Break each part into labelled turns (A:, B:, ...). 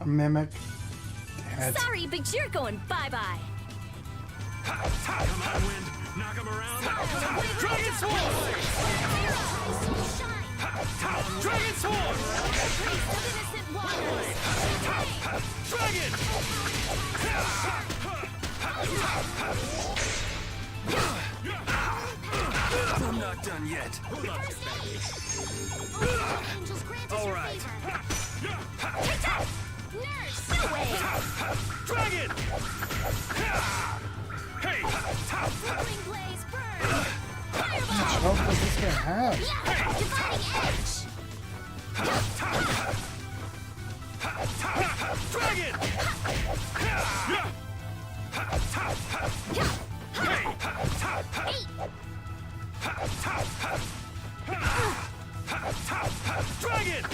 A: mimic. Damn it.
B: Sorry, but you're going bye-bye.
C: Come on, wind. Knock him around. Dragon Sword! Dragon Sword! Dragon! I'm not done yet. All right.
B: Nurse, no way.
C: Dragon! Hey!
B: Whirling blaze, burn.
A: How much health does this guy have?
B: Yeah, dividing edge.
C: Dragon! Dragon!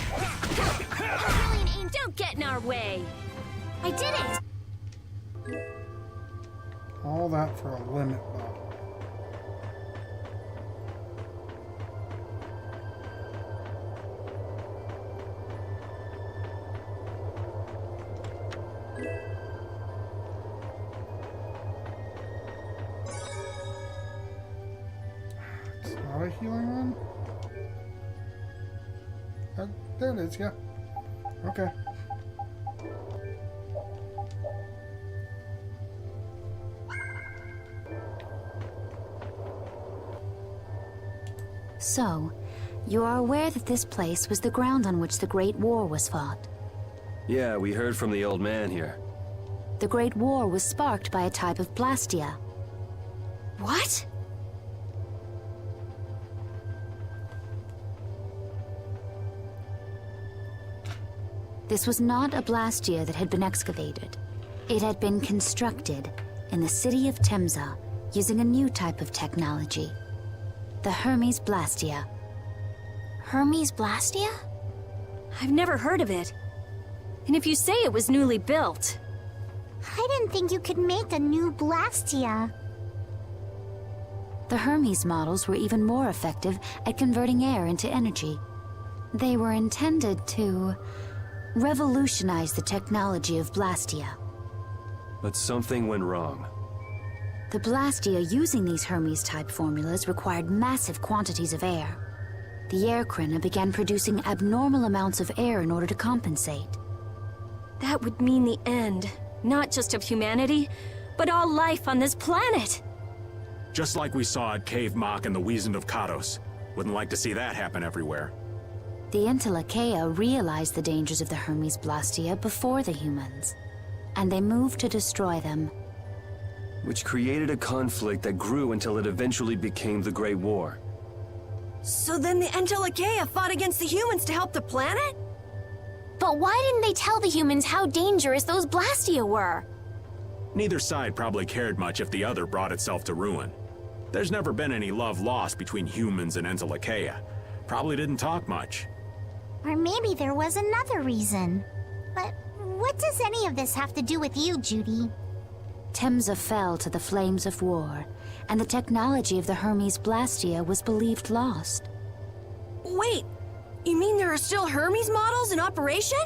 B: Brilliant aim, don't get in our way. I did it.
A: All that for a limit bottle. It's not a healing one? There it is, yeah. Okay.
D: So, you are aware that this place was the ground on which the Great War was fought.
E: Yeah, we heard from the old man here.
D: The Great War was sparked by a type of blastia.
B: What?
D: This was not a blastia that had been excavated. It had been constructed in the city of Temza using a new type of technology. The Hermes Blastia.
B: Hermes Blastia? I've never heard of it. And if you say it was newly built...
F: I didn't think you could make a new blastia.
D: The Hermes models were even more effective at converting air into energy. They were intended to revolutionize the technology of blastia.
E: But something went wrong.
D: The blastia using these Hermes-type formulas required massive quantities of air. The airkrina began producing abnormal amounts of air in order to compensate.
B: That would mean the end, not just of humanity, but all life on this planet.
C: Just like we saw at Cave Mach and the Wiesent of Kados. Wouldn't like to see that happen everywhere.
D: The Intellicheia realized the dangers of the Hermes Blastia before the humans, and they moved to destroy them.
E: Which created a conflict that grew until it eventually became the Great War.
B: So then the Intellicheia fought against the humans to help the planet?
F: But why didn't they tell the humans how dangerous those blastia were?
C: Neither side probably cared much if the other brought itself to ruin. There's never been any love lost between humans and Intellicheia. Probably didn't talk much.
F: Or maybe there was another reason. But what does any of this have to do with you, Judy?
D: Temza fell to the flames of war, and the technology of the Hermes Blastia was believed lost.
B: Wait, you mean there are still Hermes models in operation?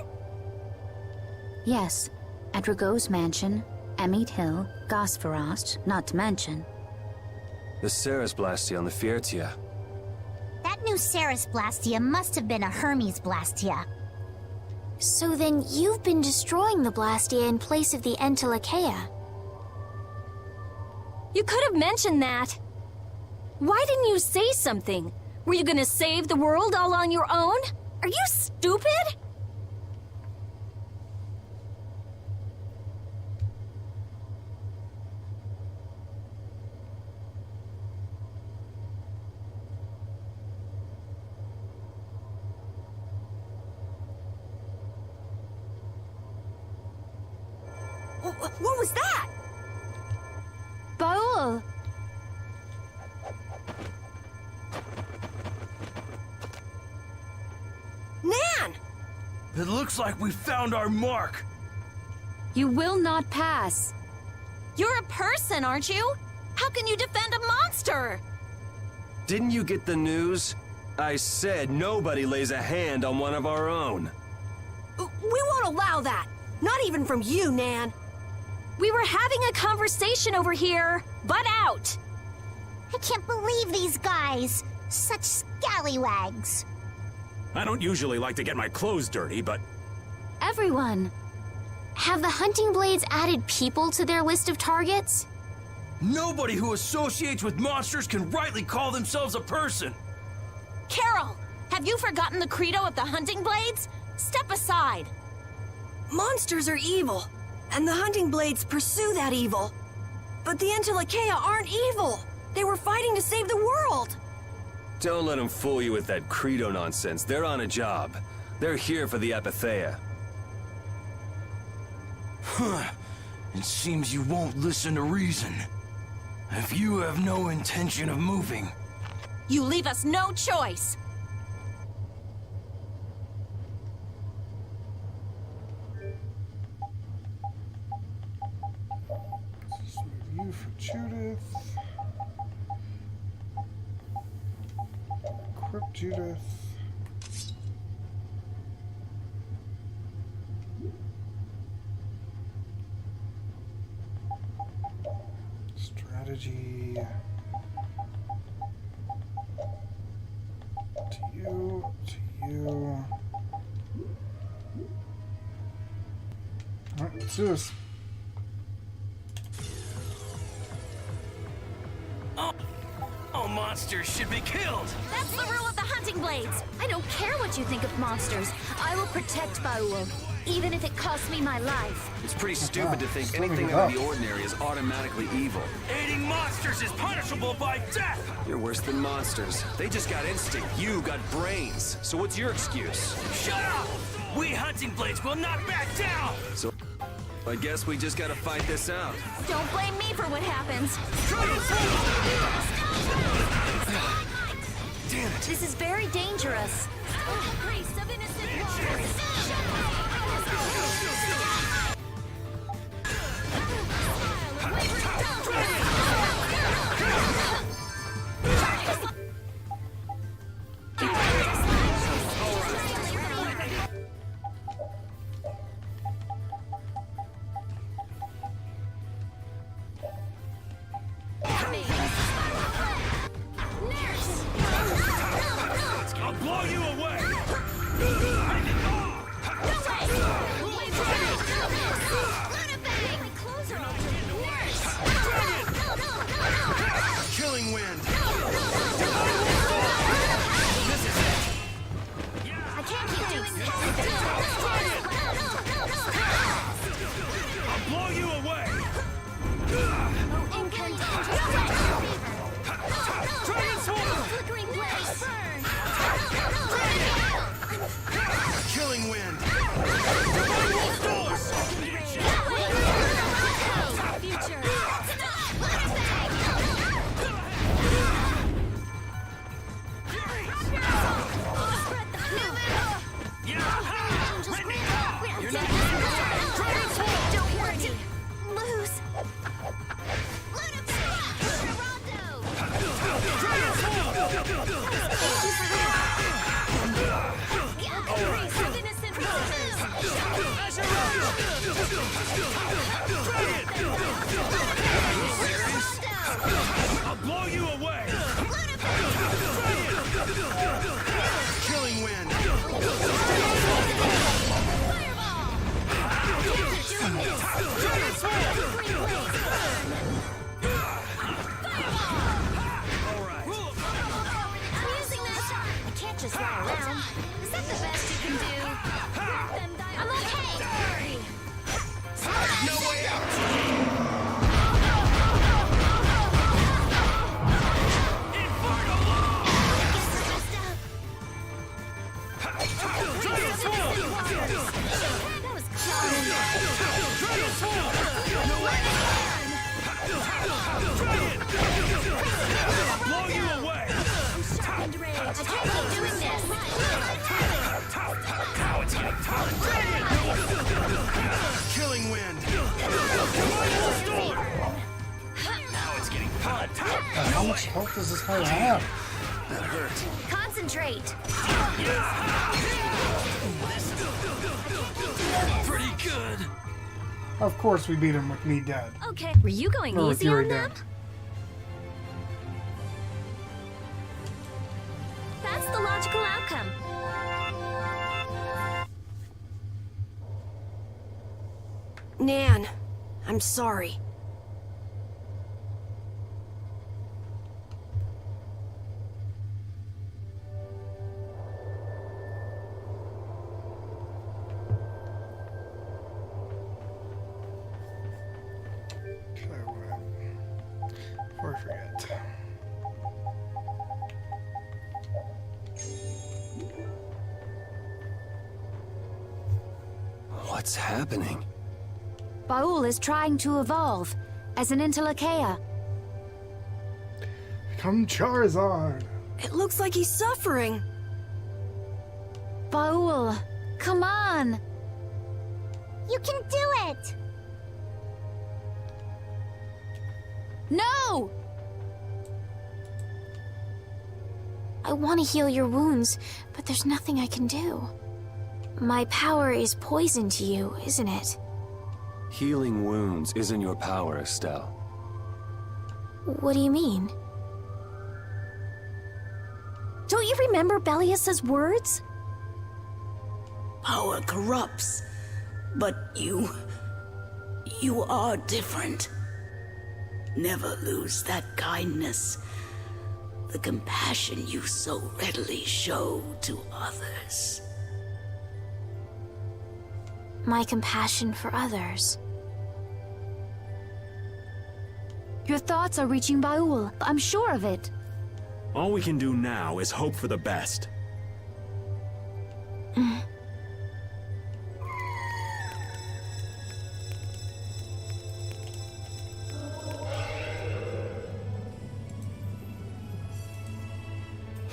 D: Yes, at Rago's mansion, Amit Hill, Gosferost, not to mention.
E: The Ceres Blastia on the Fiertia.
F: That new Ceres blastia must have been a Hermes blastia. So then you've been destroying the blastia in place of the Intellicheia.
B: You could have mentioned that. Why didn't you say something? Were you gonna save the world all on your own? Are you stupid? What was that?
D: Baul!
B: Nan!
G: It looks like we found our mark.
D: You will not pass.
B: You're a person, aren't you? How can you defend a monster?
E: Didn't you get the news? I said nobody lays a hand on one of our own.
B: We won't allow that.
H: Not even from you, Nan.
B: We were having a conversation over here. Butt out!
F: I can't believe these guys. Such scallywags.
C: I don't usually like to get my clothes dirty, but
D: Everyone.
F: Have the hunting blades added people to their list of targets?
G: Nobody who associates with monsters can rightly call themselves a person.
B: Carol, have you forgotten the credo of the hunting blades? Step aside.
H: Monsters are evil, and the hunting blades pursue that evil. But the Entelekea aren't evil. They were fighting to save the world.
E: Don't let them fool you with that credo nonsense. They're on a job. They're here for the Apatheia.
G: It seems you won't listen to reason. If you have no intention of moving,
B: You leave us no choice.
A: Just move you for Judith. Equip Judith. Strategy. To you, to you. Alright, let's do this.
G: all monsters should be killed.
B: That's the rule of the hunting blades.
D: I don't care what you think of monsters. I will protect Baul, even if it costs me my life.
E: It's pretty stupid to think
A: Summing
E: anything
A: it
E: out
A: up.
E: of the ordinary is automatically evil.
G: Aiding monsters is punishable by death.
E: You're worse than monsters. They just got instinct. You got brains. So what's your excuse?
G: Shut up! We hunting blades will not back down.
E: So I guess we just gotta fight this out.
B: Don't blame me for what happens.
G: Damn it!
D: This is very dangerous.
B: Priest of innocent waters.
G: I'll blow you away. Killing wind. This is it.
F: I can't keep doing this.
G: I'll blow you away. Dragon Swarm. Killing wind. I'll blow you away. Killing wind.
F: I can't just run around. Is that the best you can do? I'm okay.
G: No way out. Blow you away.
F: I can't keep doing this.
G: Now it's getting fun. Killing wind. Now it's getting fun.
A: How much health does this guy have?
E: That hurt.
F: Concentrate.
G: Pretty good.
A: Of course we beat him with me dead.
B: Okay. Were you going
A: Or with
B: easy
A: Yuri
B: on them?
A: dead.
B: That's the logical outcome.
H: Nan, I'm sorry.
A: Okay, wait. Before I forget.
E: What's happening?
D: Baul is trying to evolve as an interleukia.
A: Come Charizard!
H: It looks like he's suffering.
D: Baul, come on!
F: You can do it!
D: No!
F: I want to heal your wounds, but there's nothing I can do. My power is poison to you, isn't it?
E: Healing wounds isn't your power, Estelle.
F: What do you mean?
B: Don't you remember Bellius's words?
I: Power corrupts, but you are different. Never lose that kindness, the compassion you so readily show to others.
F: My compassion for others.
D: Your thoughts are reaching Baul. I'm sure of it.
C: All we can do now is hope for the best.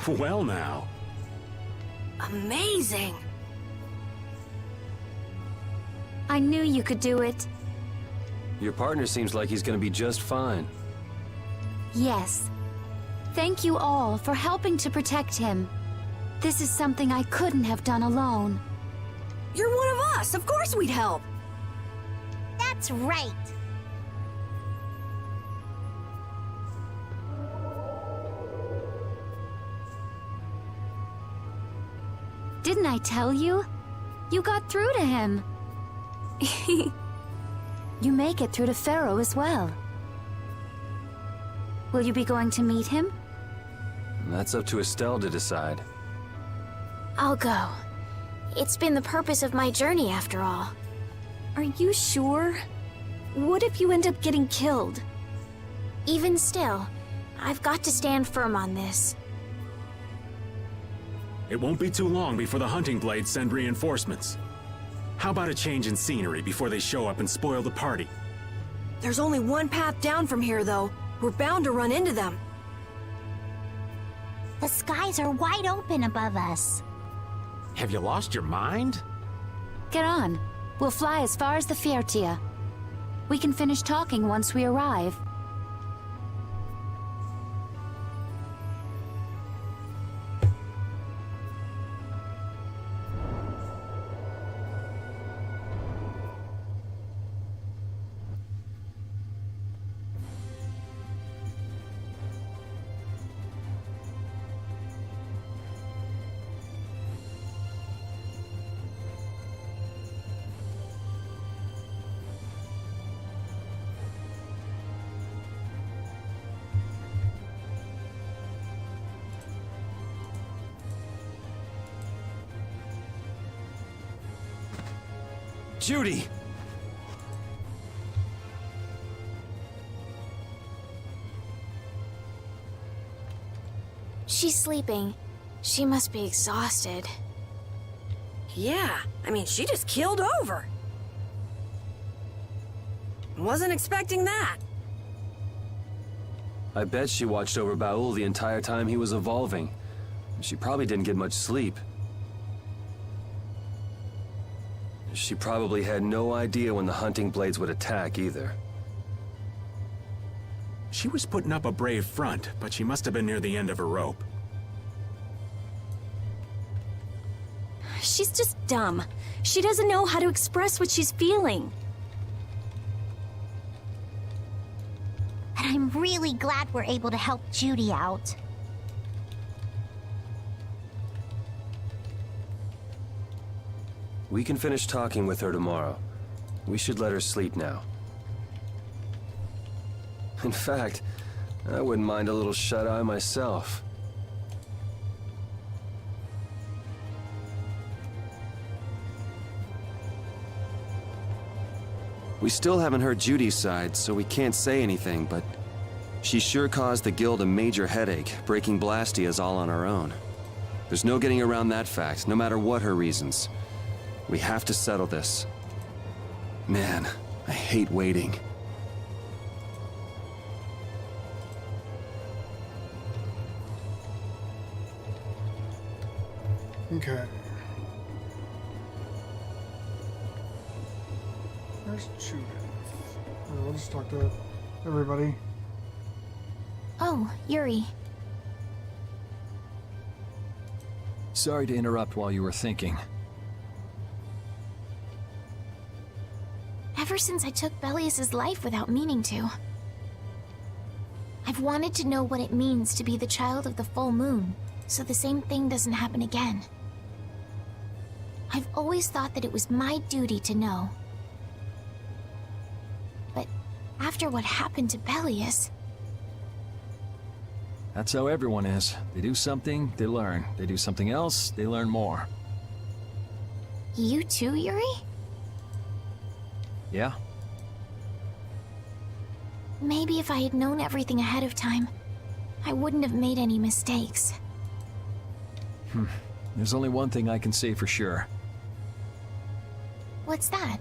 C: Well now.
H: Amazing.
D: I knew you could do it.
E: Your partner seems like he's gonna be just fine.
D: Yes. Thank you all for helping to protect him. This is something I couldn't have done alone.
H: You're one of us. Of course we'd help.
F: That's right!
D: Didn't I tell you? You got through to him. You make it through to Pharaoh as well. Will you be going to meet him?
E: That's up to Estelle to decide.
F: I'll go. It's been the purpose of my journey after all.
B: Are you sure? What if you end up getting killed?
F: Even still, I've got to stand firm on this.
C: It won't be too long before the hunting blades send reinforcements. How about a change in scenery before they show up and spoil the party?
H: There's only one path down from here, though. We're bound to run into them.
F: The skies are wide open above us.
C: Have you lost your mind?
D: Get on. We'll fly as far as the Fiertia. We can finish talking once we arrive.
E: Judy!
F: She's sleeping. She must be exhausted.
H: Yeah, I mean, she just keeled over. Wasn't expecting that.
E: I bet she watched over Baul the entire time he was evolving. She probably didn't get much sleep. She probably had no idea when the hunting blades would attack either.
C: She was putting up a brave front, but she must have been near the end of her rope.
B: She's just dumb. She doesn't know how to express what she's feeling.
F: really glad we're able to help Judy out.
E: We can finish talking with her tomorrow. We should let her sleep now. In fact, I wouldn't mind a little shut-eye myself. We still haven't heard Judy's side, so we can't say anything, but she sure caused the guild a major headache, breaking Blastias all on our own. There's no getting around that fact, no matter what her reasons. We have to settle this. Man, I hate waiting.
A: Okay. Where's Judith? We'll just talk to everybody.
F: Oh, Yuri.
J: Sorry to interrupt while you were thinking.
F: Ever since I took Belius's life without meaning to, I've wanted to know what it means to be the child of the full moon, so the same thing doesn't happen again. I've always thought that it was my duty to know. But after what happened to Belius...
J: That's how everyone is. They do something, they learn. They do something else, they learn more.
F: You too, Yuri?
J: Yeah?
F: Maybe if I had known everything ahead of time, I wouldn't have made any mistakes.
J: There's only one thing I can say for sure.
F: What's that?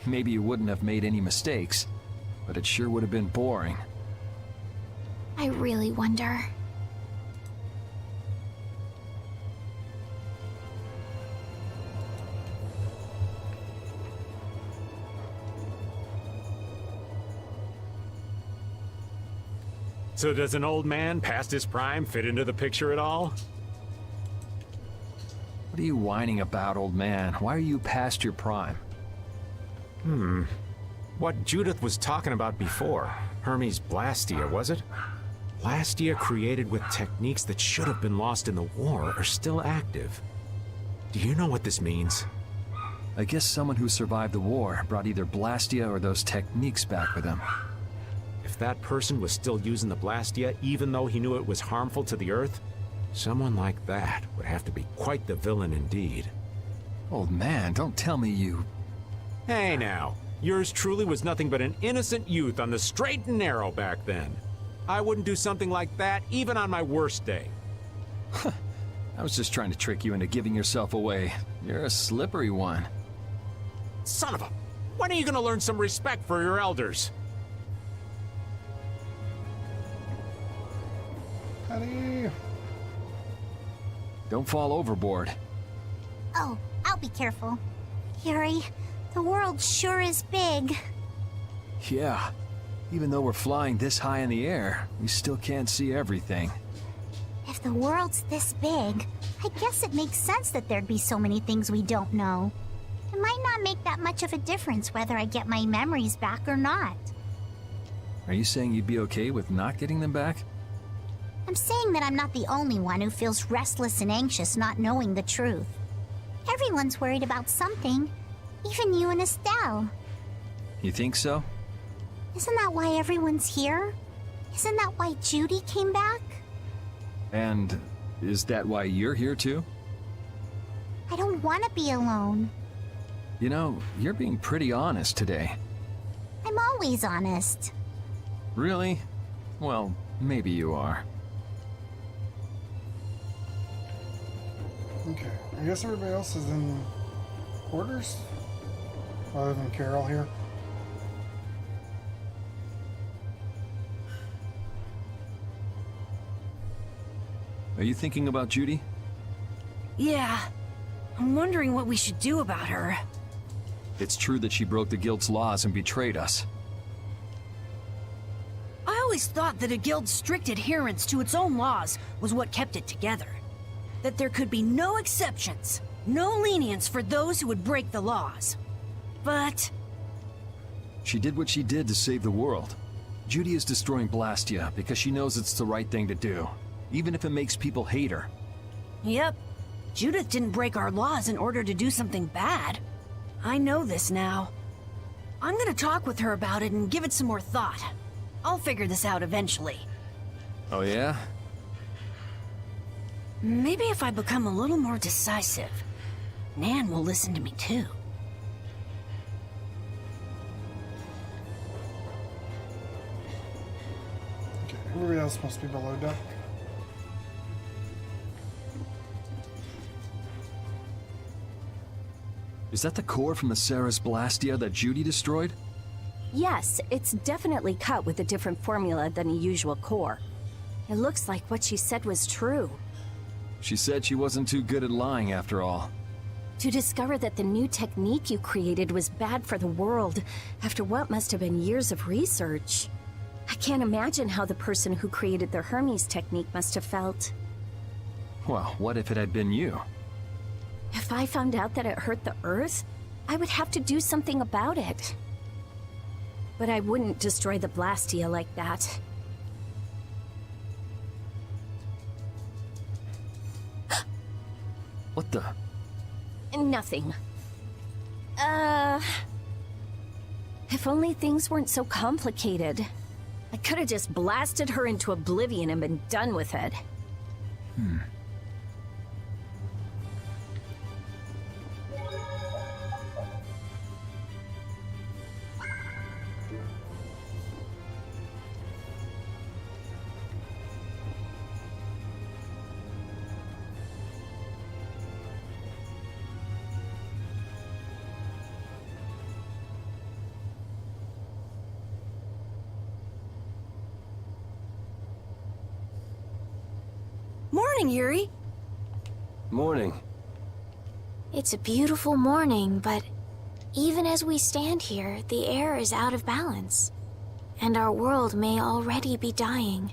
J: Maybe you wouldn't have made any mistakes, but it sure would have been boring.
F: I really wonder.
C: So does an old man past his prime fit into the picture at all?
J: What are you whining about, old man? Why are you past your prime?
C: What Judith was talking about before. Hermes' blastia, was it? Blastia created with techniques that should have been lost in the war are still active. Do you know what this means?
J: I guess someone who survived the war brought either blastia or those techniques back with him.
C: If that person was still using the blastia even though he knew it was harmful to the Earth, someone like that would have to be quite the villain indeed.
J: Old man, don't tell me you...
C: Hey now, yours truly was nothing but an innocent youth on the straight and narrow back then. I wouldn't do something like that even on my worst day.
J: I was just trying to trick you into giving yourself away. You're a slippery one.
C: Son of a... When are you gonna learn some respect for your elders?
A: Honey.
J: Don't fall overboard.
F: Oh, I'll be careful. Yuri, the world sure is big.
J: Yeah. Even though we're flying this high in the air, we still can't see everything.
F: If the world's this big, I guess it makes sense that there'd be so many things we don't know. It might not make that much of a difference whether I get my memories back or not.
J: Are you saying you'd be okay with not getting them back?
F: I'm saying that I'm not the only one who feels restless and anxious not knowing the truth. Everyone's worried about something, even you and Estelle.
J: You think so?
F: Isn't that why everyone's here? Isn't that why Judy came back?
J: And is that why you're here too?
F: I don't want to be alone.
J: You know, you're being pretty honest today.
F: I'm always honest.
J: Really? Well, maybe you are.
A: Okay, I guess everybody else is in quarters? Other than Carol here.
J: Are you thinking about Judy?
H: Yeah. I'm wondering what we should do about her.
J: It's true that she broke the guild's laws and betrayed us.
H: I always thought that a guild's strict adherence to its own laws was what kept it together. That there could be no exceptions, no lenience for those who would break the laws. But
J: She did what she did to save the world. Judy is destroying Blastia because she knows it's the right thing to do, even if it makes people hate her.
H: Yep. Judith didn't break our laws in order to do something bad. I know this now. I'm gonna talk with her about it and give it some more thought. I'll figure this out eventually.
J: Oh yeah?
H: Maybe if I become a little more decisive, Nan will listen to me too.
A: Okay, everybody else must be below deck.
J: Is that the core from the Ceres Blastia that Judy destroyed?
B: Yes, it's definitely cut with a different formula than a usual core. It looks like what she said was true.
J: She said she wasn't too good at lying after all.
B: To discover that the new technique you created was bad for the world after what must have been years of research. I can't imagine how the person who created the Hermes technique must have felt.
J: Well, what if it had been you?
B: If I found out that it hurt the Earth, I would have to do something about it. But I wouldn't destroy the Blastia like that.
J: What the?
B: Nothing. If only things weren't so complicated. I could have just blasted her into oblivion and been done with it.
H: Morning, Yuri.
E: Morning.
K: It's a beautiful morning, but even as we stand here, the air is out of balance. And our world may already be dying.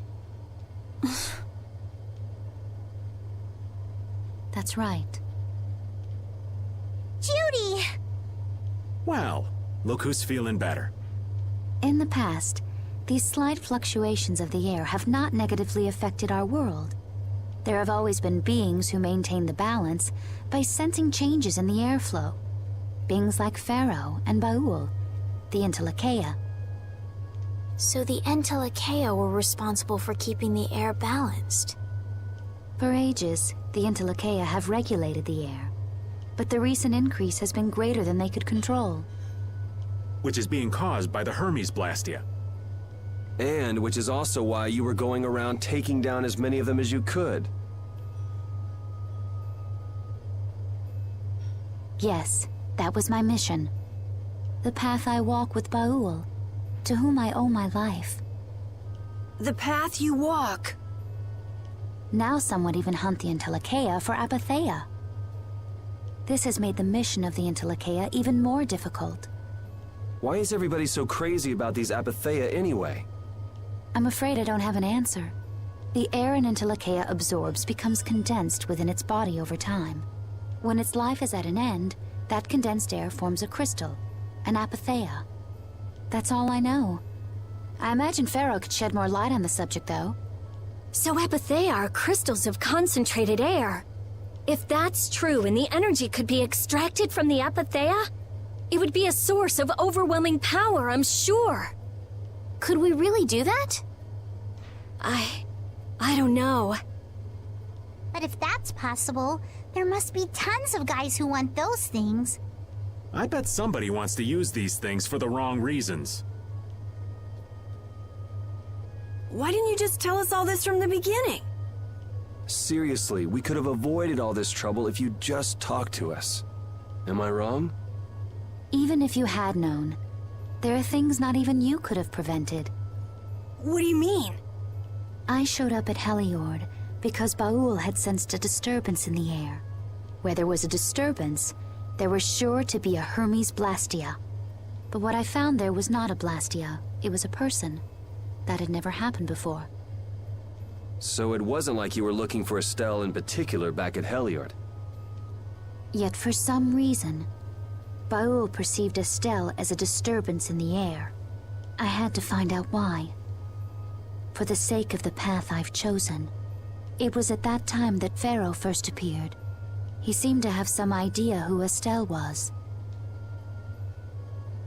D: That's right.
F: Judy!
C: Well, look who's feeling better.
D: In the past, these slight fluctuations of the air have not negatively affected our world. There have always been beings who maintain the balance by sensing changes in the airflow. Beings like Pharaoh and Baul, the Intertwine.
K: So the Entelecheia were responsible for keeping the air balanced.
D: For ages, the Intertwine have regulated the air. But the recent increase has been greater than they could control.
C: Which is being caused by the Hermes Blastia.
E: And which is also why you were going around taking down as many of them as you could.
D: Yes, that was my mission. The path I walk with Baul, to whom I owe my life.
H: The path you walk.
D: Now some would even hunt the Intertwine for apatheia. This has made the mission of the Intertwine even more difficult.
E: Why is everybody so crazy about these apatheia anyway?
D: I'm afraid I don't have an answer. The air an Intertwine absorbs becomes condensed within its body over time. When its life is at an end, that condensed air forms a crystal, an apatheia. That's all I know. I imagine Pharaoh could shed more light on the subject, though.
B: So apatheia are crystals of concentrated air. If that's true and the energy could be extracted from the apatheia, it would be a source of overwhelming power, I'm sure.
K: Could we really do that?
B: I don't know.
F: But if that's possible, there must be tons of guys who want those things.
C: I bet somebody wants to use these things for the wrong reasons.
H: Why didn't you just tell us all this from the beginning?
E: Seriously, we could have avoided all this trouble if you just talked to us. Am I wrong?
D: Even if you had known, there are things not even you could have prevented.
H: What do you mean?
D: I showed up at Heliord because Baul had sensed a disturbance in the air. Where there was a disturbance, there was sure to be a Hermes Blastia. But what I found there was not a Blastia, it was a person. That had never happened before.
E: So it wasn't like you were looking for Estelle in particular back at Heliord.
D: Yet for some reason, Baul perceived Estelle as a disturbance in the air. I had to find out why. For the sake of the path I've chosen. It was at that time that Pharaoh first appeared. He seemed to have some idea who Estelle was.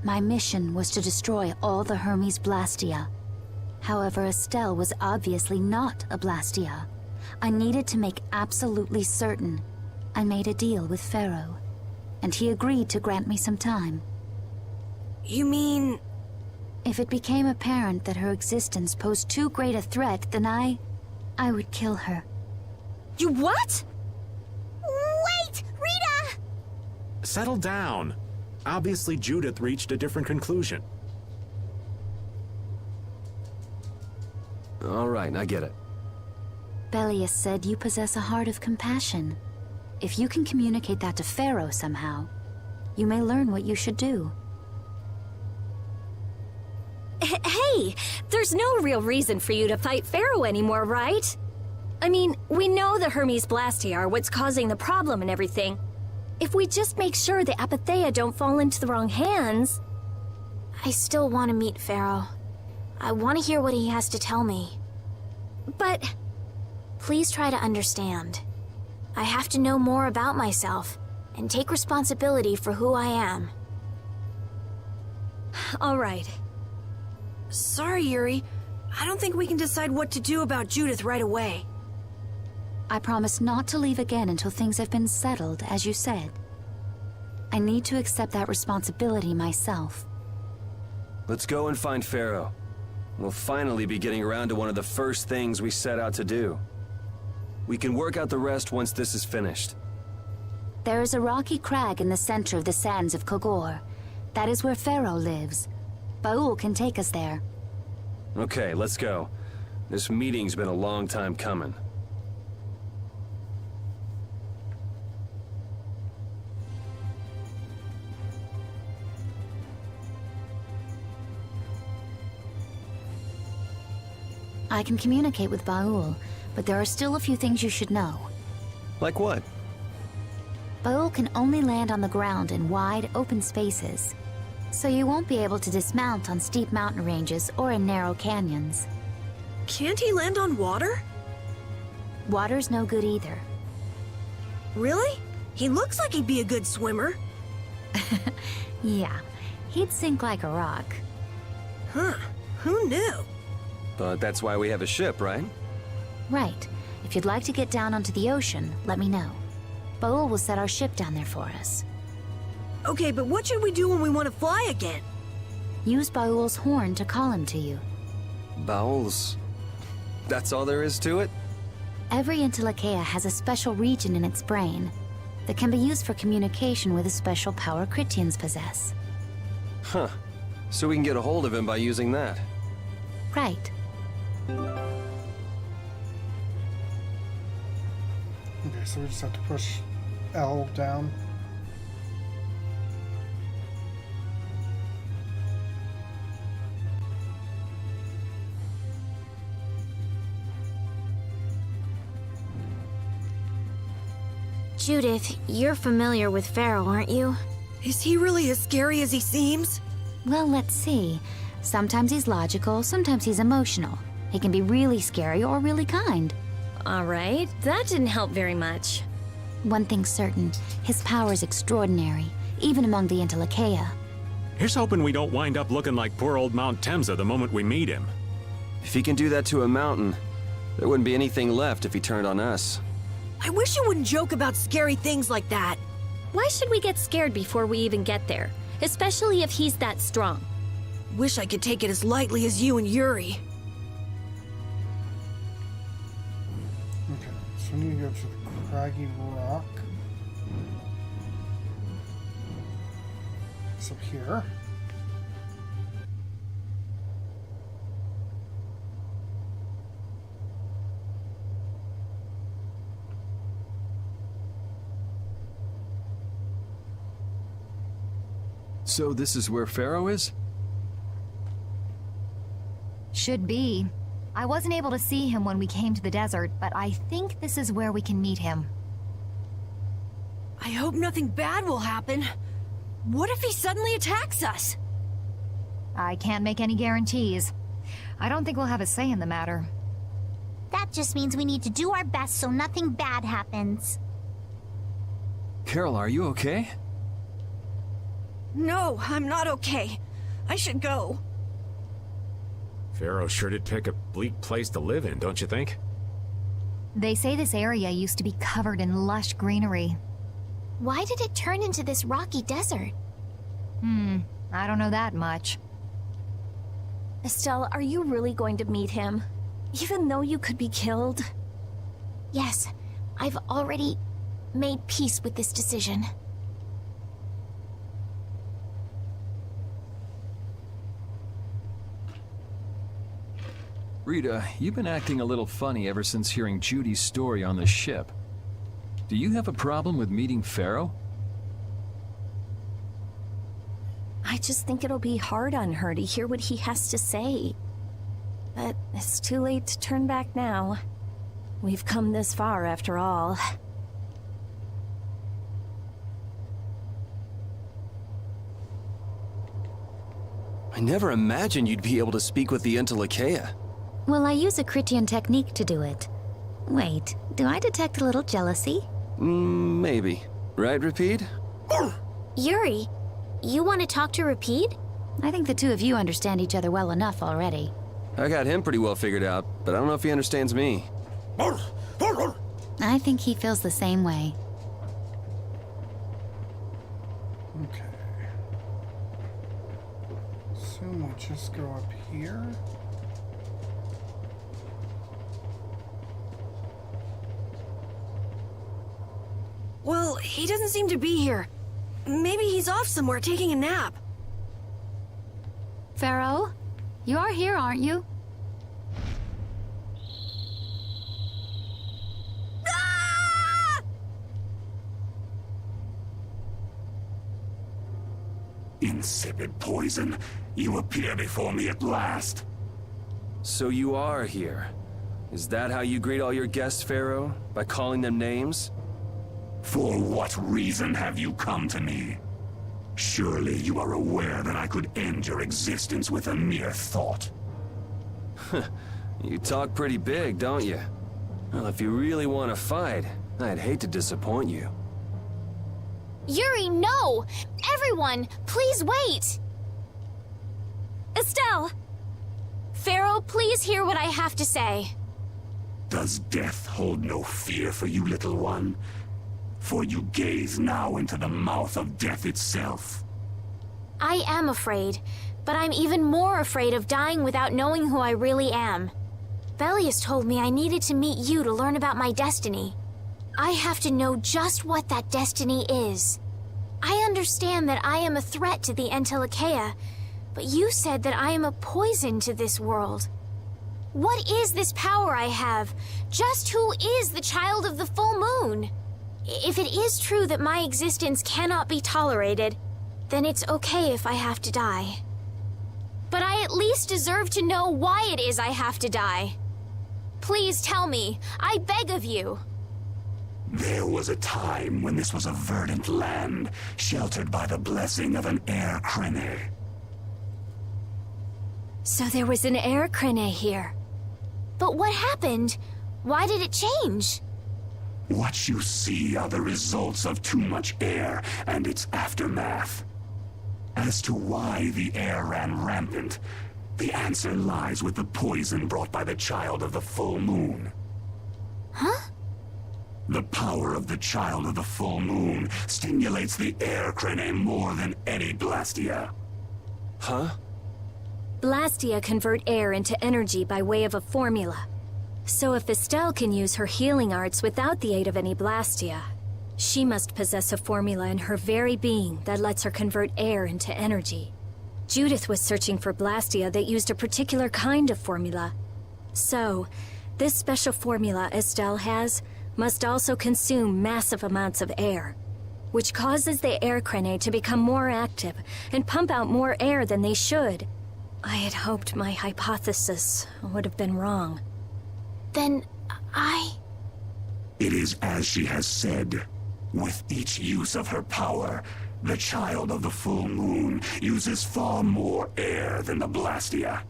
D: My mission was to destroy all the Hermes blastia. However, Estelle was obviously not a blastia. I needed to make absolutely certain. I made a deal with Pharaoh, and he agreed to grant me some time.
H: You mean...
D: If it became apparent that her existence posed too great a threat, then I would kill her.
H: You what?
F: Wait! Rita!
C: Settle down. Obviously, Judith reached a different conclusion.
E: All right, I get it.
D: Belius said you possess a heart of compassion. If you can communicate that to Pharaoh somehow, you may learn what you should do.
B: Hey, there's no real reason for you to fight Pharaoh anymore, right? I mean, we know the Hermes blastia are what's causing the problem and everything. If we just make sure the Apatheia don't fall into the wrong hands...
K: I still want to meet Pharaoh. I want to hear what he has to tell me.
B: But...
K: Please try to understand. I have to know more about myself, and take responsibility for who I am.
B: All right.
H: Sorry, Yuri. I don't think we can decide what to do about Judith right away.
D: I promise not to leave again until things have been settled, as you said. I need to accept that responsibility myself.
E: Let's go and find Pharaoh. We'll finally be getting around to one of the first things we set out to do. We can work out the rest once this is finished.
D: There is a rocky crag in the center of the sands of Kogor. That is where Pharaoh lives. Baul can take us there.
E: Okay, let's go. This meeting's been a long time coming.
D: I can communicate with Baul, but there are still a few things you should know.
E: Like what?
D: Baul can only land on the ground in wide, open spaces. So you won't be able to dismount on steep mountain ranges or in narrow canyons.
H: Can't he land on water?
D: Water's no good either.
H: Really? He looks like he'd be a good swimmer.
D: Yeah, he'd sink like a rock.
H: Huh, who knew?
E: But that's why we have a ship, right?
D: Right. If you'd like to get down onto the ocean, let me know. Baul will set our ship down there for us.
H: Okay, but what should we do when we want to fly again?
D: Use Baul's horn to call him to you.
E: Bowels. That's all there is to it?
D: Every Interlakeia has a special region in its brain that can be used for communication with a special power Critians possess.
E: Huh. So we can get a hold of him by using that.
D: Right.
A: Okay, so we just have to push L down.
K: Judith, you're familiar with Pharaoh, aren't you?
H: Is he really as scary as he seems?
D: Well, let's see. Sometimes he's logical, sometimes he's emotional. He can be really scary or really kind.
B: All right, that didn't help very much.
D: One thing's certain, his power is extraordinary, even among the Interlakeia.
C: Here's hoping we don't wind up looking like poor old Mount Temsa the moment we meet him.
E: If he can do that to a mountain, there wouldn't be anything left if he turned on us.
H: I wish you wouldn't joke about scary things like that.
B: Why should we get scared before we even get there? Especially if he's that strong.
H: Wish I could take it as lightly as you and Yuri.
A: Okay, so we need to go to the craggy rock. It's up here.
J: So this is where Pharaoh is?
L: Should be. I wasn't able to see him when we came to the desert, but I think this is where we can meet him.
H: I hope nothing bad will happen. What if he suddenly attacks us?
L: I can't make any guarantees. I don't think we'll have a say in the matter.
F: That just means we need to do our best so nothing bad happens.
J: Carol, are you okay?
H: No, I'm not okay. I should go.
C: Pharaoh sure did pick a bleak place to live in, don't you think?
L: They say this area used to be covered in lush greenery.
K: Why did it turn into this rocky desert?
L: I don't know that much.
B: Estelle, are you really going to meet him? Even though you could be killed?
K: Yes, I've already made peace with this decision.
J: Rita, you've been acting a little funny ever since hearing Judy's story on the ship. Do you have a problem with meeting Pharaoh?
B: I just think it'll be hard on her to hear what he has to say. But it's too late to turn back now. We've come this far after all.
E: I never imagined you'd be able to speak with the Interlakeia.
D: Well, I use a Critian technique to do it. Wait, do I detect a little jealousy?
E: Maybe. Right, Rapide?
K: Yuri, you want to talk to Rapide?
D: I think the two of you understand each other well enough already.
E: I got him pretty well figured out, but I don't know if he understands me.
D: I think he feels the same way.
A: Okay. Assume we'll just go up here.
H: Well, he doesn't seem to be here. Maybe he's off somewhere taking a nap.
D: Pharaoh, you are here, aren't you?
M: Insipid poison, you appear before me at last.
E: So you are here. Is that how you greet all your guests, Pharaoh? By calling them names?
M: For what reason have you come to me? Surely you are aware that I could end your existence with a mere thought.
E: You talk pretty big, don't you? Well, if you really want to fight, I'd hate to disappoint you.
K: Yuri, no! Everyone, please wait!
B: Estelle!
K: Pharaoh, please hear what I have to say.
M: Does death hold no fear for you, little one? For you gaze now into the mouth of death itself.
K: I am afraid, but I'm even more afraid of dying without knowing who I really am. Belius told me I needed to meet you to learn about my destiny. I have to know just what that destiny is. I understand that I am a threat to the Interlakeia, but you said that I am a poison to this world. What is this power I have? Just who is the child of the full moon? If it is true that my existence cannot be tolerated, then it's okay if I have to die. But I at least deserve to know why it is I have to die. Please tell me, I beg of you.
M: There was a time when this was a verdant land, sheltered by the blessing of an air crene.
B: So there was an air crene here.
K: But what happened? Why did it change?
M: What you see are the results of too much air and its aftermath. As to why the air ran rampant, the answer lies with the poison brought by the child of the full moon.
K: Huh?
M: The power of the child of the full moon stimulates the air crene more than any blastia.
E: Huh?
B: Blastia convert air into energy by way of a formula. So if Estelle can use her healing arts without the aid of any blastia, she must possess a formula in her very being that lets her convert air into energy. Judith was searching for blastia that used a particular kind of formula. So, this special formula Estelle has must also consume massive amounts of air, which causes the air crene to become more active and pump out more air than they should. I had hoped my hypothesis would have been wrong.
K: Then
M: It is as she has said. With each use of her power, The child of the full moon uses far more air than the blastia.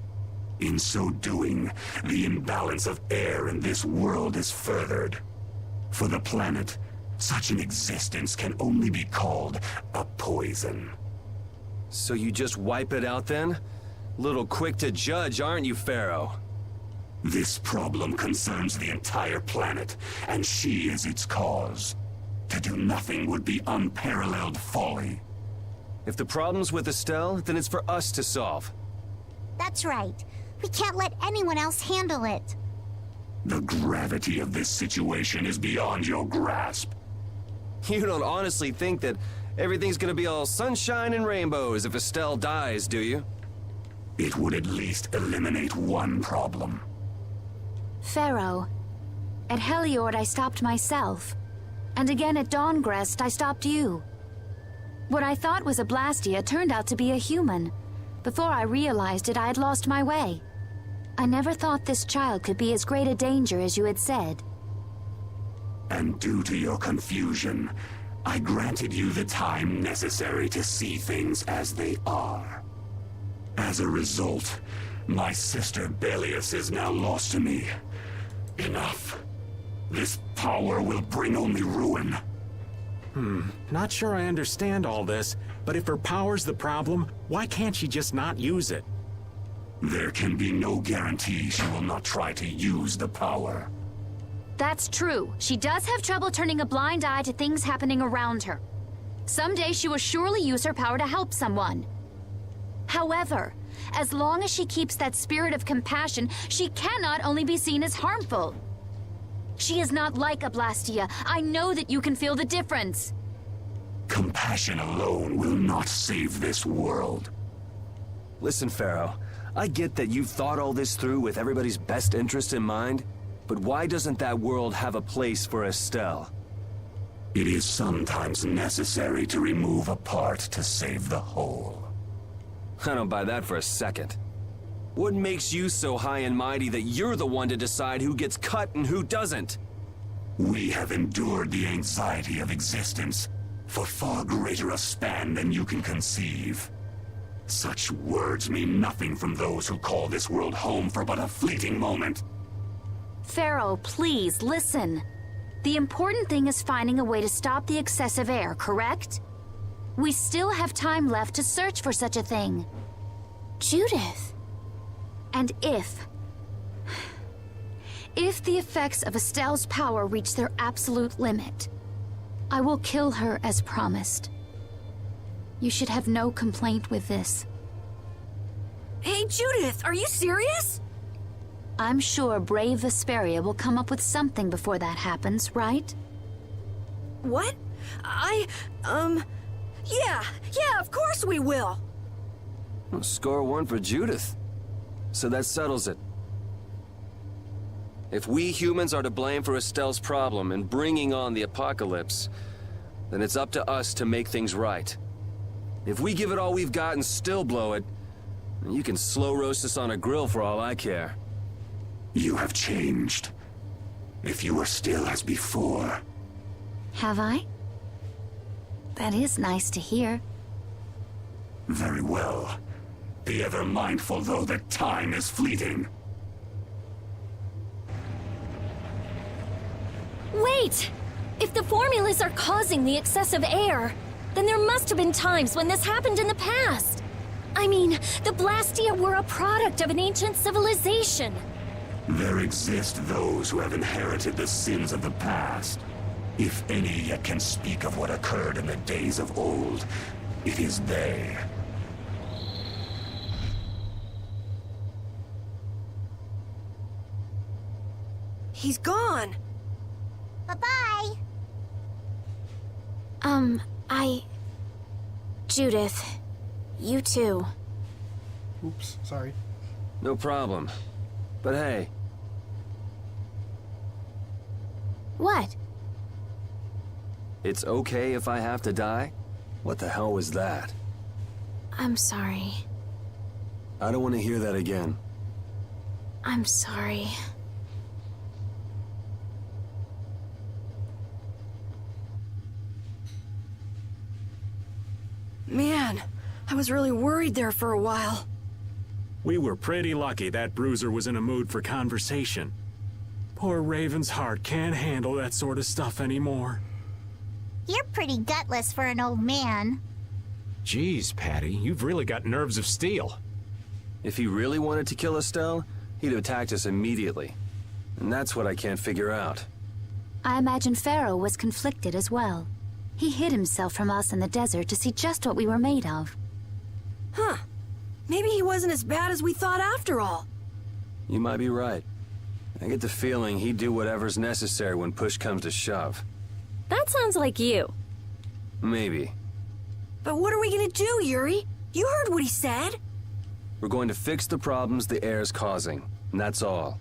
M: In so doing, the imbalance of air in this world is furthered. For the planet, such an existence can only be called a poison.
E: So you just wipe it out then? Little quick to judge, aren't you, Pharaoh?
M: This problem concerns the entire planet, and she is its cause. To do nothing would be unparalleled folly.
E: If the problem's with Estelle, then it's for us to solve.
F: That's right. We can't let anyone else handle it.
M: The gravity of this situation is beyond your grasp.
E: You don't honestly think that everything's gonna be all sunshine and rainbows if Estelle dies, do you?
M: It would at least eliminate one problem.
D: Pharaoh, at Heliord I stopped myself. And again at Dawngrest I stopped you. What I thought was a blastia turned out to be a human. Before I realized it, I had lost my way. I never thought this child could be as great a danger as you had said.
M: And due to your confusion, I granted you the time necessary to see things as they are. As a result, my sister Belius is now lost to me. Enough. This power will bring only ruin.
C: Not sure I understand all this, but if her power's the problem, why can't she just not use it?
M: There can be no guarantee she will not try to use the power.
D: That's true. She does have trouble turning a blind eye to things happening around her. Someday she will surely use her power to help someone. However, as long as she keeps that spirit of compassion, she cannot only be seen as harmful. She is not like a blastia. I know that you can feel the difference.
M: Compassion alone will not save this world.
E: Listen, Pharaoh, I get that you've thought all this through with everybody's best interest in mind, but why doesn't that world have a place for Estelle?
M: It is sometimes necessary to remove a part to save the whole.
E: I don't buy that for a second. What makes you so high and mighty that you're the one to decide who gets cut and who doesn't?
M: We have endured the anxiety of existence for far greater a span than you can conceive. Such words mean nothing from those who call this world home for but a fleeting moment.
D: Pharaoh, please, listen. The important thing is finding a way to stop the excessive air, correct? We still have time left to search for such a thing.
K: Judith.
D: And if the effects of Estelle's power reach their absolute limit, I will kill her as promised. You should have no complaint with this.
H: Hey, Judith, are you serious?
D: I'm sure brave Vesperia will come up with something before that happens, right?
H: What? Yeah, of course we will.
E: Well, score one for Judith. So that settles it. If we humans are to blame for Estelle's problem and bringing on the apocalypse, then it's up to us to make things right. If we give it all we've got and still blow it, you can slow roast us on a grill for all I care.
M: You have changed. If you were still as before.
D: Have I? That is nice to hear.
M: Very well. Be ever mindful, though, that time is fleeting.
B: Wait! If the formulas are causing the excessive air, then there must have been times when this happened in the past. I mean, the Blastia were a product of an ancient civilization.
M: There exist those who have inherited the sins of the past. If any yet can speak of what occurred in the days of old, it is they.
H: He's gone.
F: Bye-bye.
K: Judith, you too.
A: Oops, sorry.
E: No problem. But hey.
K: What?
E: It's okay if I have to die? What the hell was that?
K: I'm sorry.
E: I don't want to hear that again.
K: I'm sorry.
H: man. I was really worried there for a while.
C: We were pretty lucky that bruiser was in a mood for conversation. Poor Raven's heart can't handle that sort of stuff anymore.
F: You're pretty gutless for an old man.
C: Geez, Patty, you've really got nerves of steel.
E: If he really wanted to kill Estelle, he'd have attacked us immediately. And that's what I can't figure out.
D: I imagine Pharaoh was conflicted as well. He hid himself from us in the desert to see just what we were made of.
H: Huh. Maybe he wasn't as bad as we thought after all.
E: You might be right. I get the feeling he'd do whatever's necessary when push comes to shove.
B: That sounds like you.
E: Maybe.
H: But what are we gonna do, Yuri? You heard what he said.
E: We're going to fix the problems the air's causing, and that's all.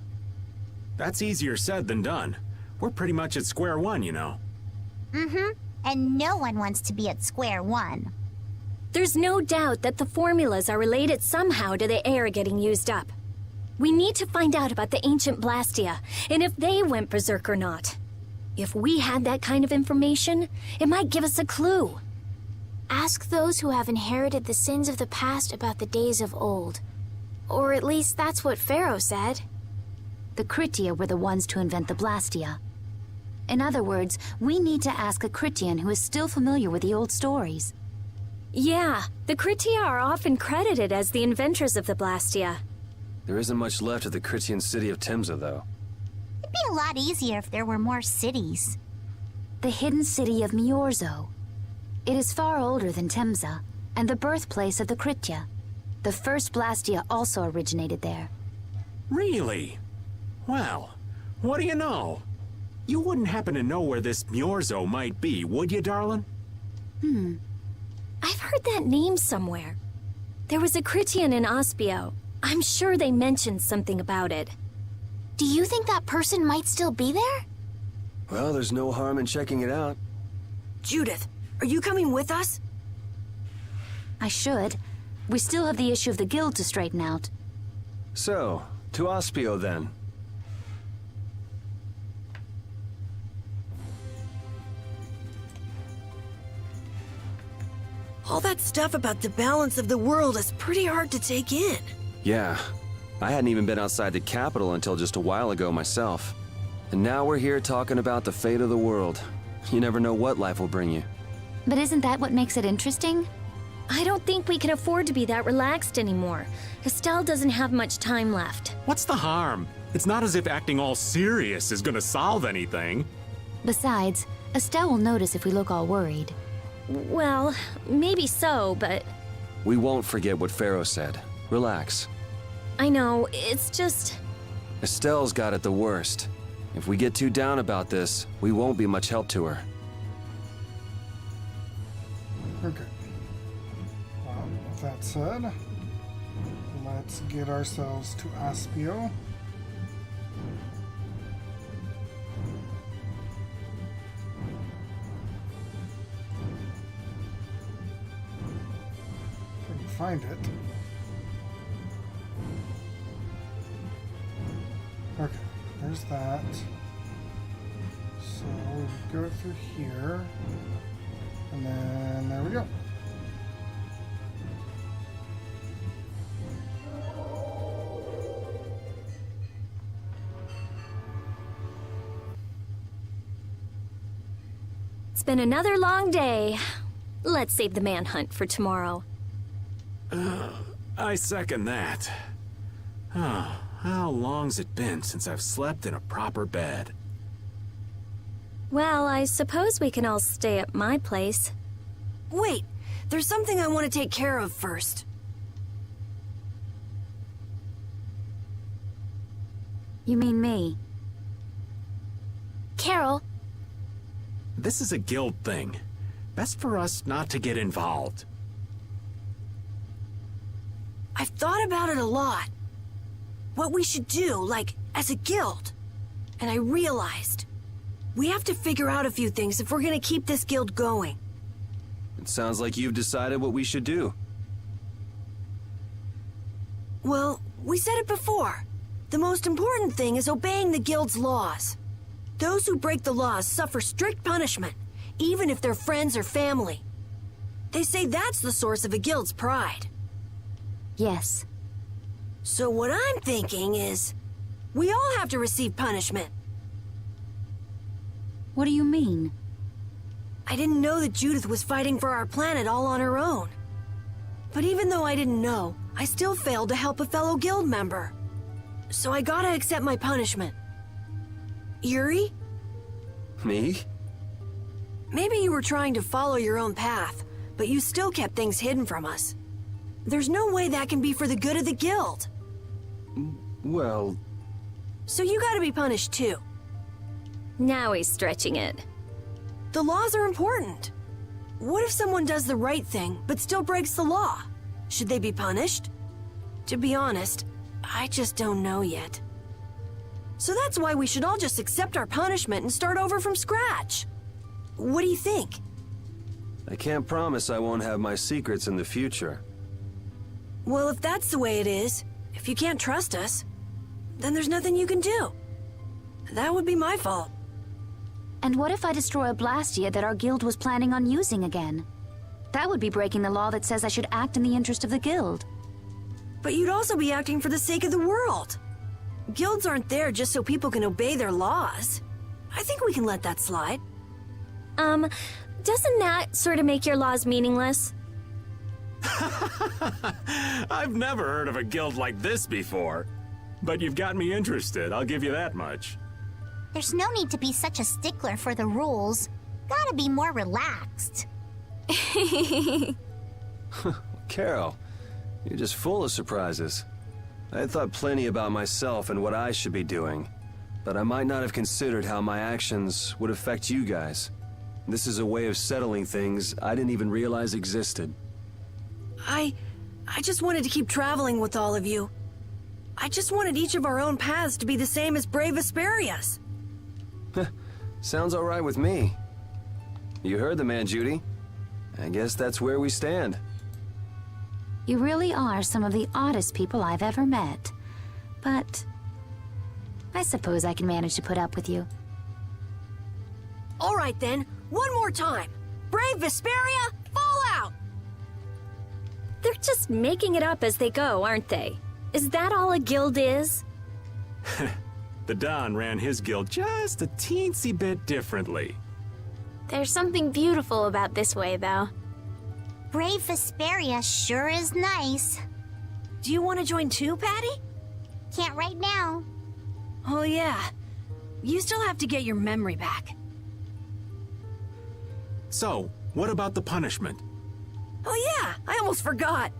C: That's easier said than done. We're pretty much at square one, you know.
F: Mm-hmm. And no one wants to be at square one.
B: There's no doubt that the formulas are related somehow to the air getting used up. We need to find out about the ancient blastia, and if they went berserk or not. If we had that kind of information, it might give us a clue.
K: Ask those who have inherited the sins of the past about the days of old. Or at least that's what Pharaoh said.
D: The Kritia were the ones to invent the blastia. In other words, we need to ask a Kritian who is still familiar with the old stories.
B: Yeah, the Kritia are often credited as the inventors of the blastia.
E: There isn't much left of the Kritian city of Temza, though.
F: It'd be a lot easier if there were more cities.
D: The hidden city of Miorzo. It is far older than Temza, and the birthplace of the Kritia. The first blastia also originated there.
C: Really? Well, what do you know? You wouldn't happen to know where this Miorzo might be, would you, darling?
B: I've heard that name somewhere. There was a Kritian in Ospio. I'm sure they mentioned something about it.
K: Do you think that person might still be there?
E: Well, there's no harm in checking it out.
H: Judith, are you coming with us?
D: I should. We still have the issue of the guild to straighten out.
E: So, to Ospio then.
H: All that stuff about the balance of the world is pretty hard to take in.
E: Yeah. I hadn't even been outside the capital until just a while ago myself. And now we're here talking about the fate of the world. You never know what life will bring you.
D: But isn't that what makes it interesting?
B: I don't think we can afford to be that relaxed anymore. Estelle doesn't have much time left.
C: What's the harm? It's not as if acting all serious is gonna solve anything.
D: Besides, Estelle will notice if we look all worried.
B: Well, maybe so, but...
E: We won't forget what Pharaoh said. Relax.
B: I know, it's just...
E: Estelle's got it the worst. If we get too down about this, we won't be much help to her.
A: Okay. With that said, let's get ourselves to Ospio. If I can find it. Okay, there's that. So we go through here. And then there we go.
B: It's been another long day. Let's save the manhunt for tomorrow.
C: I second that. Oh, how long's it been since I've slept in a proper bed?
B: Well, I suppose we can all stay at my place.
H: Wait, there's something I want to take care of first.
D: You mean me?
K: Carol,
C: This is a guild thing. Best for us not to get involved.
H: I've thought about it a lot. What we should do, like, as a guild. And I realized, we have to figure out a few things if we're gonna keep this guild going.
E: It sounds like you've decided what we should do.
H: Well, we said it before. The most important thing is obeying the guild's laws. Those who break the laws suffer strict punishment, even if they're friends or family. They say that's the source of a guild's pride.
D: Yes.
H: So what I'm thinking is, we all have to receive punishment.
D: What do you mean?
H: I didn't know that Judith was fighting for our planet all on her own. But even though I didn't know, I still failed to help a fellow guild member. So I gotta accept my punishment. Yuri?
E: Me?
H: Maybe you were trying to follow your own path, but you still kept things hidden from us. There's no way that can be for the good of the guild.
J: Well,
H: So you gotta be punished too.
B: Now he's stretching it.
H: The laws are important. What if someone does the right thing, but still breaks the law? Should they be punished? To be honest, I just don't know yet. So that's why we should all just accept our punishment and start over from scratch. What do you think?
E: I can't promise I won't have my secrets in the future.
H: Well, if that's the way it is, if you can't trust us, then there's nothing you can do. That would be my fault.
D: And what if I destroy a blastia that our guild was planning on using again? That would be breaking the law that says I should act in the interest of the guild.
H: But you'd also be acting for the sake of the world. Guilds aren't there just so people can obey their laws. I think we can let that slide.
B: Doesn't that sort of make your laws meaningless?
C: I've never heard of a guild like this before. But you've got me interested, I'll give you that much.
F: There's no need to be such a stickler for the rules. Gotta be more relaxed.
E: Carol, you're just full of surprises. I thought plenty about myself and what I should be doing, but I might not have considered how my actions would affect you guys. This is a way of settling things I didn't even realize existed.
H: I just wanted to keep traveling with all of you. I just wanted each of our own paths to be the same as brave Vesperia's.
E: Sounds all right with me. You heard the man, Judy. I guess that's where we stand.
D: You really are some of the oddest people I've ever met. But I suppose I can manage to put up with you.
H: All right then, one more time. Brave Vesperia, fall out!
B: They're just making it up as they go, aren't they? Is that all a guild is?
C: The Don ran his guild just a teensy bit differently.
K: There's something beautiful about this way, though.
F: Brave Vesperia sure is nice.
H: Do you want to join too, Patty?
F: Can't right now.
H: Oh yeah. You still have to get your memory back.
C: So, what about the punishment?
H: Oh yeah, I almost forgot.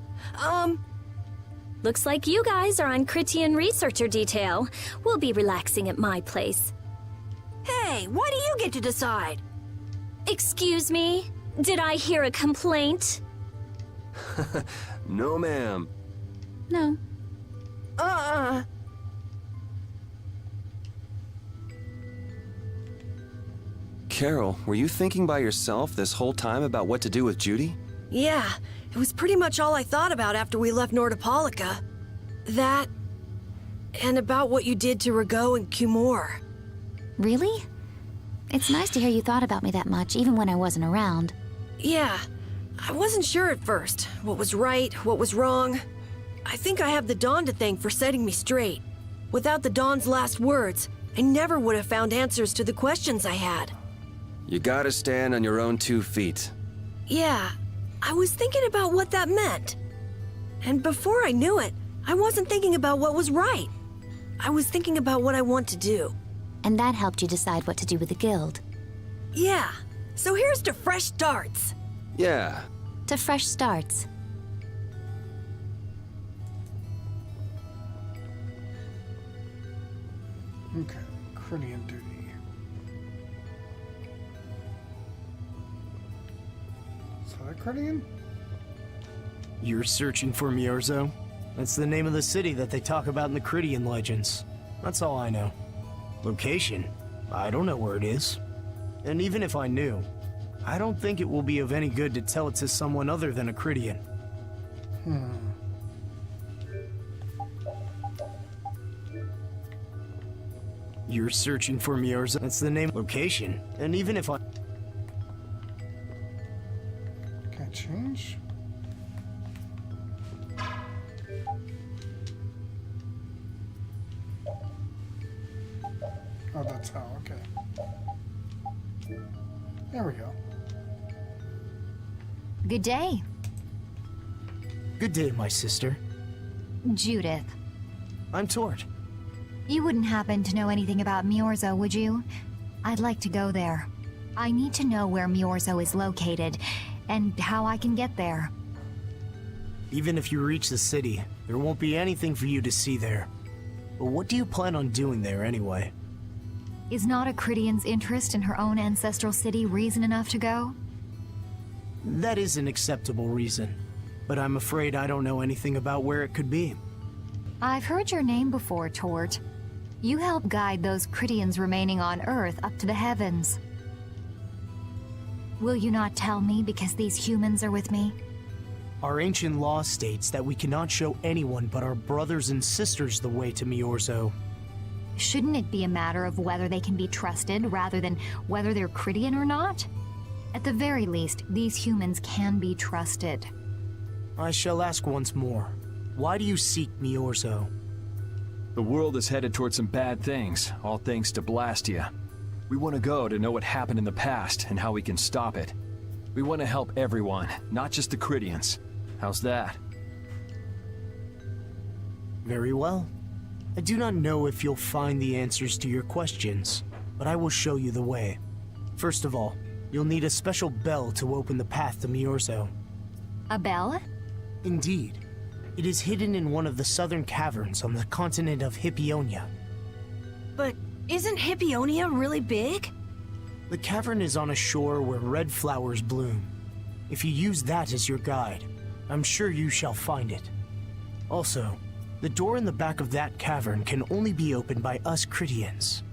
B: Looks like you guys are on Critian researcher detail. We'll be relaxing at my place.
H: Hey, why do you get to decide?
B: Excuse me? Did I hear a complaint?
E: No, ma'am.
D: No.
E: Carol, were you thinking by yourself this whole time about what to do with Judy?
H: Yeah, it was pretty much all I thought about after we left Nordopolica. That, and about what you did to Rago and Cumor.
D: Really? It's nice to hear you thought about me that much, even when I wasn't around.
H: Yeah, I wasn't sure at first what was right, what was wrong. I think I have the Dawn to thank for setting me straight. Without the Dawn's last words, I never would have found answers to the questions I had.
E: You gotta stand on your own 2 feet.
H: Yeah, I was thinking about what that meant. And before I knew it, I wasn't thinking about what was right. I was thinking about what I want to do.
D: And that helped you decide what to do with the guild.
H: Yeah, so here's to fresh starts.
E: Yeah.
D: To fresh starts.
A: Okay, Critian duty. Is that a Critian?
N: You're searching for Miorzo? That's the name of the city that they talk about in the Critian legends. That's all I know. Location? I don't know where it is. And even if I knew, I don't think it will be of any good to tell it to someone other than a Critian. You're searching for Miorzo? That's the name. Location? And even if I...
A: Okay, change? Oh, that's how, okay. There we go.
L: Good day,
N: Good day, my sister.
L: Judith.
N: I'm Tort.
L: You wouldn't happen to know anything about Miorzo, would you? I'd like to go there. I need to know where Miorzo is located, and how I can get there.
N: Even if you reach the city, there won't be anything for you to see there. But what do you plan on doing there anyway?
L: Is not a Crydian's interest in her own ancestral city reason enough to go?
N: That is an acceptable reason, but I'm afraid I don't know anything about where it could be.
L: I've heard your name before, Tort. You help guide those Crydians remaining on Earth up to the heavens. Will you not tell me because these humans are with me?
N: Our ancient law states that we cannot show anyone but our brothers and sisters the way to Miorzo.
L: Shouldn't it be a matter of whether they can be trusted rather than whether they're Crydian or not? At the very least, these humans can be trusted.
N: I shall ask once more. Why do you seek Miorzo?
J: The world is headed towards some bad things, all thanks to Blastia. We want to go to know what happened in the past and how we can stop it. We want to help everyone, not just the Crydians. How's that?
N: Very well. I do not know if you'll find the answers to your questions, but I will show you the way. First of all, you'll need a special bell to open the path to Miorzo.
L: A bell?
N: Indeed. It is hidden in one of the southern caverns on the continent of Hippionia.
H: But isn't Hippionia really big?
N: The cavern is on a shore where red flowers bloom. If you use that as your guide, I'm sure you shall find it. Also, the door in the back of that cavern can only be opened by us Crydians.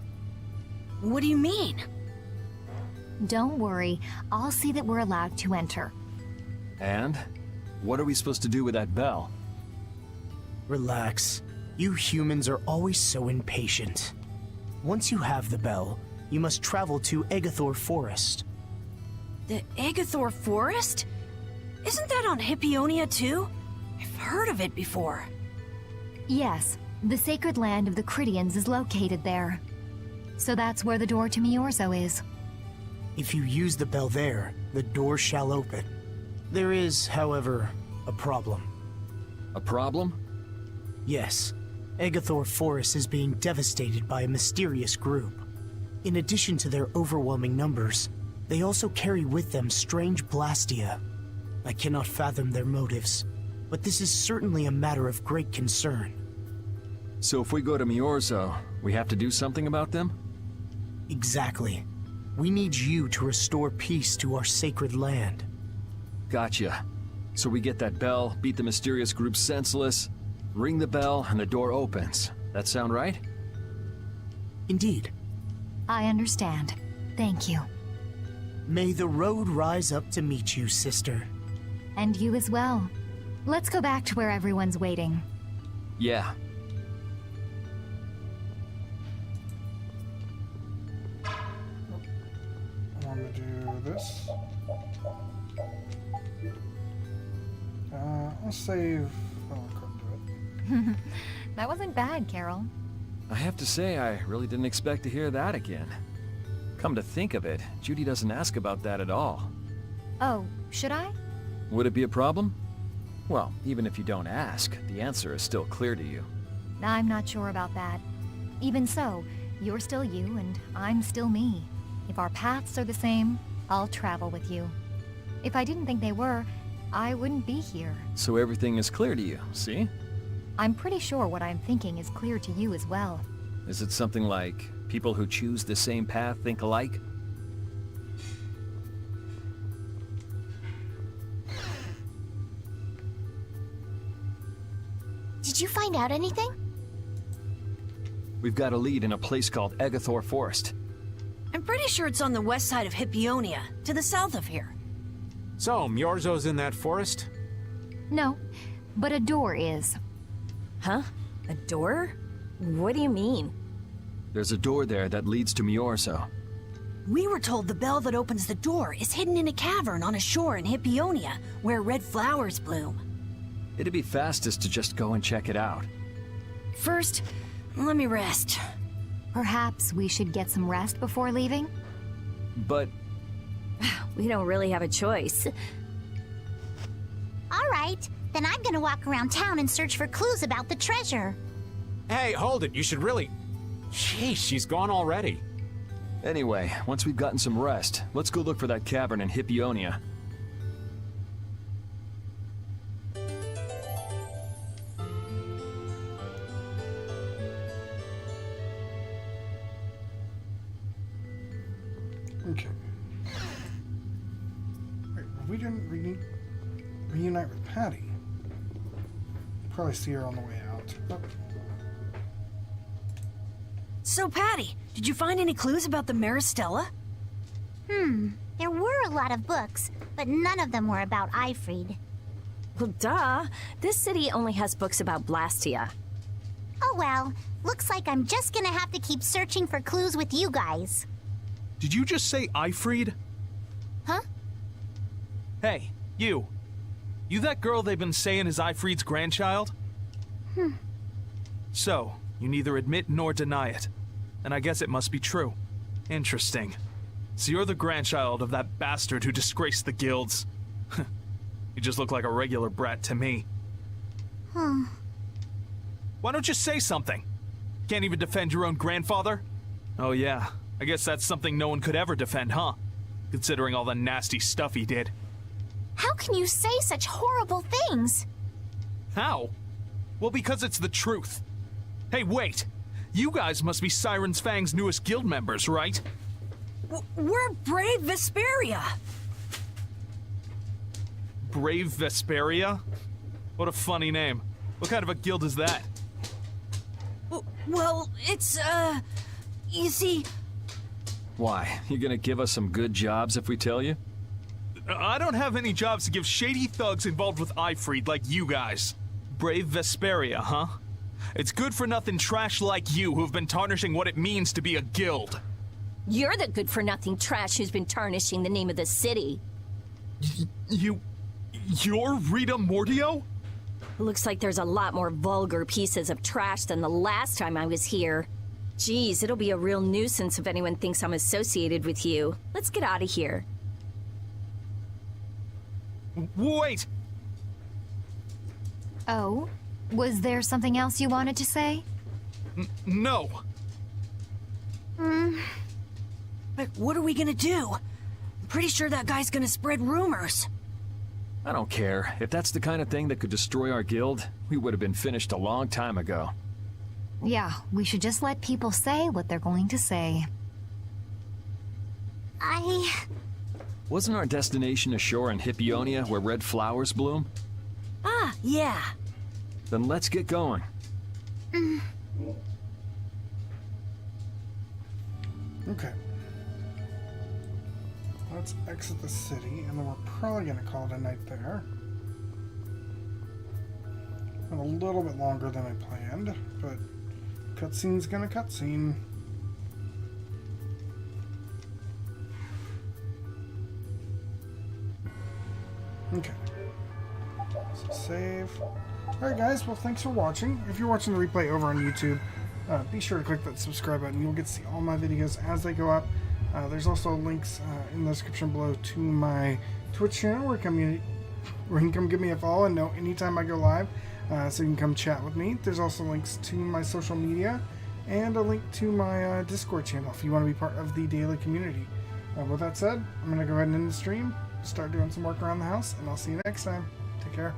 H: What do you mean?
L: Don't worry, I'll see that we're allowed to enter.
J: And? What are we supposed to do with that bell?
N: Relax. You humans are always so impatient. Once you have the bell, you must travel to Egathor Forest.
H: The Egathor Forest? Isn't that on Hippionia too? I've heard of it before.
L: Yes, the sacred land of the Crydians is located there. So that's where the door to Miorzo is.
N: If you use the bell there, the door shall open. There is, however, a problem.
J: A problem?
N: Yes. Egathor Forest is being devastated by a mysterious group. In addition to their overwhelming numbers, they also carry with them strange blastia. I cannot fathom their motives, but this is certainly a matter of great concern.
J: So if we go to Miorzo, we have to do something about them?
N: Exactly. We need you to restore peace to our sacred land.
J: Gotcha. So we get that bell, beat the mysterious group senseless, ring the bell, and the door opens. That sound right?
N: Indeed.
L: I understand. Thank you.
N: May the road rise up to meet you, sister.
L: And you as well. Let's go back to where everyone's waiting.
J: Yeah.
A: I want to do this. I'll save. Oh, I couldn't do it.
L: That wasn't bad, Carol.
J: I have to say, I really didn't expect to hear that again. Come to think of it, Judy doesn't ask about that at all.
L: Oh, should I?
J: Would it be a problem? Well, even if you don't ask, the answer is still clear to you.
L: I'm not sure about that. Even so, you're still you and I'm still me. If our paths are the same, I'll travel with you. If I didn't think they were, I wouldn't be here.
J: So everything is clear to you, see?
L: I'm pretty sure what I'm thinking is clear to you as well.
J: Is it something like people who choose the same path think alike?
F: Did you find out anything?
J: We've got a lead in a place called Egathor Forest.
H: I'm pretty sure it's on the west side of Hippionia, to the south of here.
C: So, Miorzo's in that forest?
L: No, but a door is.
B: Huh? A door? What do you mean?
J: There's a door there that leads to Miorzo.
H: We were told the bell that opens the door is hidden in a cavern on a shore in Hippionia, where red flowers bloom.
J: It'd be fastest to just go and check it out.
H: First, let me rest.
L: Perhaps we should get some rest before leaving?
J: But
B: We don't really have a choice.
F: All right, then I'm gonna walk around town and search for clues about the treasure.
C: Hey, hold it. You should really... Jeez, she's gone already.
J: anyway, once we've gotten some rest, let's go look for that cavern in Hippionia.
A: Okay. Wait, we didn't reunite with Patty. Probably see her on the way out. Oh.
H: So, Patty, did you find any clues about the Maristella?
F: There were a lot of books, but none of them were about Eifried.
B: Well, duh. This city only has books about Blastia.
F: Oh well, looks like I'm just gonna have to keep searching for clues with you guys.
O: Did you just say Eifried?
F: Huh?
O: Hey, you. You that girl they've been saying is Eifried's grandchild? So, you neither admit nor deny it. And I guess it must be true. Interesting. So you're the grandchild of that bastard who disgraced the guilds. You just look like a regular brat to me. Why don't you say something? Can't even defend your own grandfather? Oh yeah, I guess that's something no one could ever defend, huh? Considering all the nasty stuff he did.
K: How can you say such horrible things?
O: How? Well, because it's the truth. Hey, wait! You guys must be Siren's Fang's newest guild members, right?
H: We're Brave Vesperia.
O: Brave Vesperia? What a funny name. What kind of a guild is that?
H: Well, it's, you see...
J: Why? You gonna give us some good jobs if we tell you?
O: I don't have any jobs to give shady thugs involved with Eifried like you guys. Brave Vesperia, huh? It's good-for-nothing trash like you who've been tarnishing what it means to be a guild.
B: You're the good-for-nothing trash who's been tarnishing the name of the city.
O: You're Rita Mordio?
B: Looks like there's a lot more vulgar pieces of trash than the last time I was here. Geez, it'll be a real nuisance if anyone thinks I'm associated with you. Let's get out of here.
O: Wait!
L: Oh? Was there something else you wanted to say?
O: No.
H: But what are we gonna do? I'm pretty sure that guy's gonna spread rumors.
J: I don't care. If that's the kind of thing that could destroy our guild, we would have been finished a long time ago.
L: Yeah, we should just let people say what they're going to say.
J: Wasn't our destination ashore in Hippionia where red flowers bloom?
H: Ah, yeah.
J: Then let's get going.
A: Okay. Let's exit the city, and then we're probably going to call it a night there. Went a little bit longer than I planned, but cutscene's gonna cutscene. Okay. So save. Alright guys, well thanks for watching. If you're watching the replay over on YouTube, be sure to click that subscribe button. You'll get to see all my videos as they go up. There's also links in the description below to my Twitch channel where you can come give me a follow and know anytime I go live, so you can come chat with me. There's also links to my social media and a link to my Discord channel if you want to be part of the daily community. With that said, I'm going to go ahead and end the stream, start doing some work around the house, and I'll see you next time. Take care.